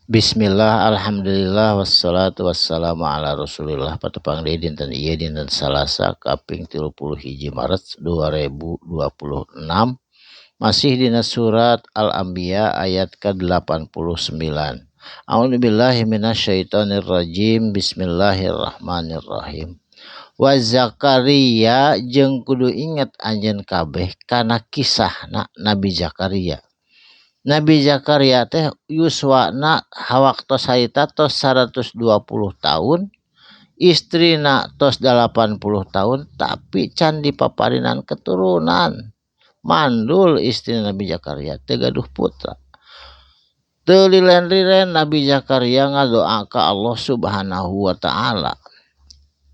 Bismillah, alhamdulillah, wassalatu wassalamu ala rasulillah. Patepang deui dinten ieu dinten Salasa kaping 31 Maret 2026. Masih dina surat Al-Anbiya ayat ke-89. A'udzubillahi minasyaitonir rajim. Bismillahirrahmanirrahim. Wa Zakaria jeung kudu inget anjeun kabeh kana kisahna Nabi Zakaria. Nabi Zakaria teh yuswana hawaktos harita tos 120 tahun, istrina tos 80 tahun, tapi can dipaparinan keturunan. Mandul istri Nabi Zakaria teh gaduh putra. Teu lilen-lilen Nabi Zakaria ngadoa ka Allah Subhanahu wa taala.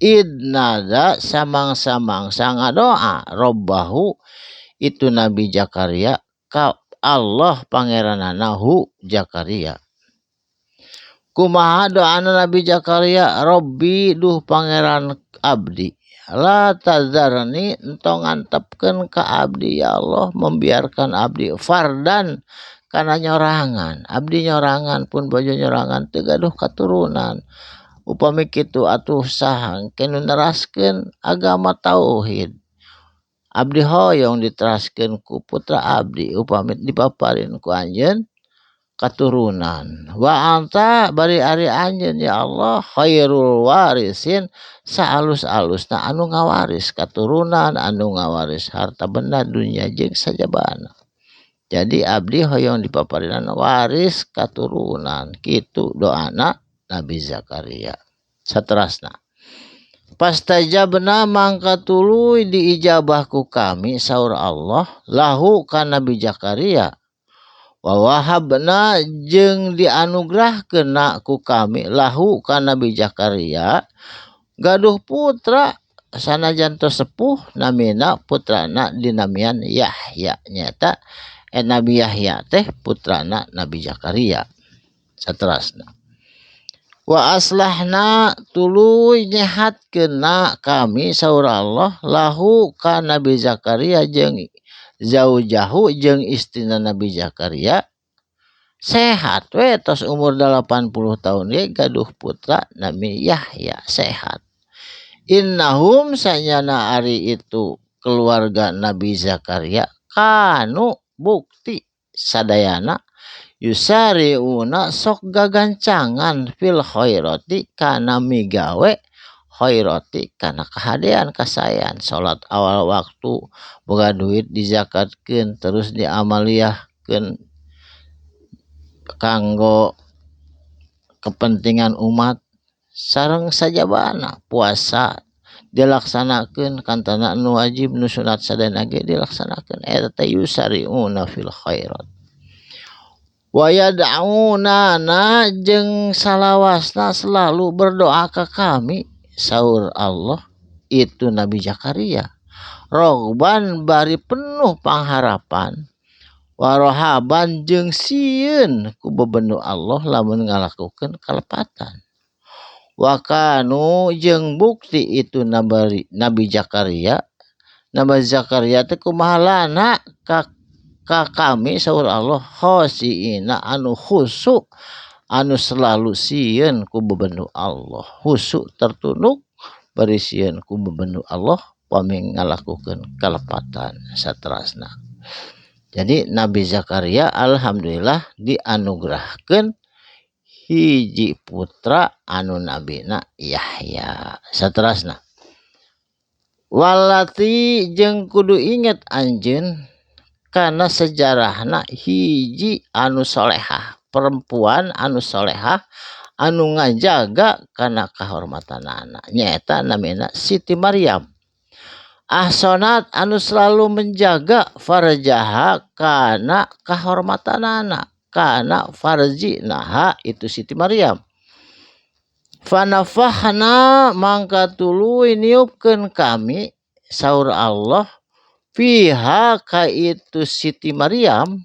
Idnada samang-samangsa ngadoa robbahu itu Nabi Zakaria ka Allah pangeranana hu Zakaria. Kumaha doana Nabi Zakaria? Robbi duh pangeran abdi, la tazarni entong antepkeun ka abdi ya Allah, membiarkan abdi fardan kana nyorangan. Abdi nyorangan pun bojo nyorangan teu gaduh katurunan. Upami kitu atuh saha engke nu neraskeun agama tauhid. Abdi hoyong diteraskeun ku putra abdi upami dipaparin ku anjeun katurunan. Wa anta bari ari anjeun ya Allah khairul warisin, saalus-alusna anu ngawaris katurunan, anu ngawaris harta benda dunia jeung sajabana. Jadi abdi hoyong dipaparinan waris katurunan. Kitu doana Nabi Zakaria. Saterasna. Pastajabna mangka tuluy diijabah ku kami saur Allah lahu ka Nabi Zakaria. Wa wahabna jeung dianugrahkeun ku kami lahu ka Nabi Zakaria gaduh putra sanajan tos sepuh namina putrana dinamian Yahya, nyata Nabi Yahya teh putrana Nabi Zakaria. Saterasna. Wa aslahna tuluy nyehatkeun kami saur Allah lahu ka Nabi Zakaria jeung zaujahu jeung istrina Nabi Zakaria sehat we tos umur 80 tahun ge gaduh putra Nabi Yahya sehat. Innahum sanyana ari itu keluarga Nabi Zakaria kanu bukti sadayana yusariuna sok gagancangan fil khairati kana migawe khairati kana kahadean kasayan. Salat awal waktu, boga duit dizakatkeun, terus diamaliyahkeun kanggo kepentingan umat sareng sajabana. Puasa dilaksanakeun kantana nu wajib nu sunat sadayana ge dilaksanakeun. Eta teh yusariuna fil khairat. Wa yad'unana jeung salawasna selalu berdoa ke kami saur Allah itu Nabi Zakaria. Rogban bari penuh pangharapan, warohaban jeung sieun ku bebendu Allah lamun ngalakukeun kalepatan. Wa kanu jeung bukti itu Nabi Zakaria. Nabi Zakaria teh kumaha lana ka kami saur Allah khosiina anu khusyuk anu selalu sieun ku bebendu Allah, khusyuk tertunduk bari sieun ku bebendu Allah pami ngalakukeun kalepatan. Saterasna. Jadi Nabi Zakaria alhamdulillah dianugerahkeun hiji putra anu nabina Yahya. Saterasna. Walati jeung kudu inget anjeun karena sejarahna hiji anu solehah, perempuan anu solehah anu ngajaga kana kahormatanana, nyaeta namina Siti Maryam. Ahsanat anu selalu menjaga farjaha kana kahormatanana, kana farjinaha itu Siti Maryam. Fanafahna mangka tuluy niupkeun kami saur Allah fiha ka itu Siti Maryam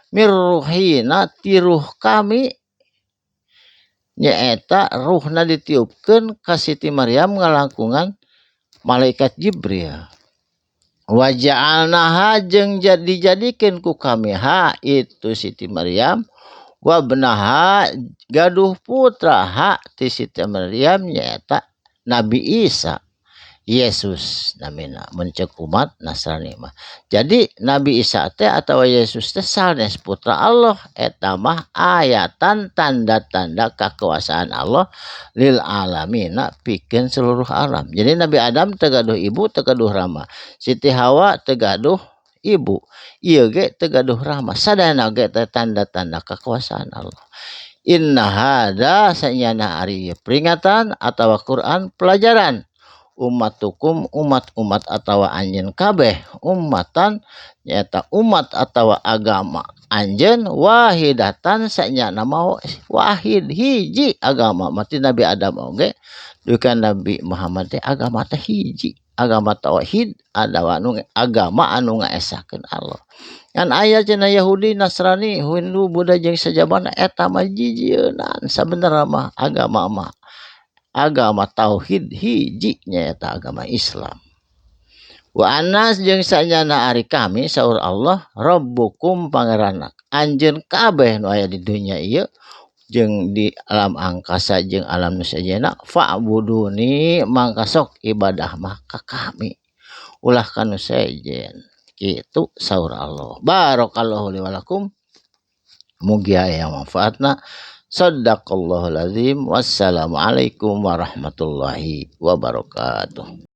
mirruhina tiruh kami, nyaeta ruhna ditiupkeun ka Siti Maryam ngalangkungan malaikat Jibril. Wa ja'alnaha jeung dijadikeun ku kami ha itu Siti Maryam wa benaha gaduh putra hak ti Siti Maryam nyaeta Nabi Isa Yesus namina mencek umat Nasrani mah. Jadi Nabi Isa teh atau Yesus teh sanes putra Allah eta mah ayatan tanda-tanda kekuasaan Allah lil alamina pikeun seluruh alam. Jadi Nabi Adam teu gaduh ibu teu gaduh rama. Siti Hawa teu gaduh ibu. Ieu ge teu gaduh rama. Sadayana ge teh tanda-tanda kekuasaan Allah. Inna hada sanyana ari peringatan atau Quran pelajaran ummatukum umat-umat atau anjeun kabeh ummatan nyata umat atau agama anjeun wahidatan sanyana mau wahid hiji agama mati Nabi Adam oge dukan Nabi Muhammad teh agama teh hiji agama tauhid adalah agama anu ngaesakeun Allah kan aya cenah Yahudi Nasrani Hindu Buddha jeung sajabana eta mah jijieun sabenerna mah agama tauhid hiji nyaeta agama Islam. Wa anas jeung sanyana ari kami saur Allah rabbukum pangeranna anjeun kabeh nu aya di dunya ieu jeung di alam angkasa jeung alam nu sajena fa'buduni mangka sok ibadah mah ka kami ulah kanu sejen kitu saur Allah. Barakallahu li wa lakum mugi aya manfaatna. Shadaqallahul azim. Wassalamualaikum warahmatullahi wabarakatuh.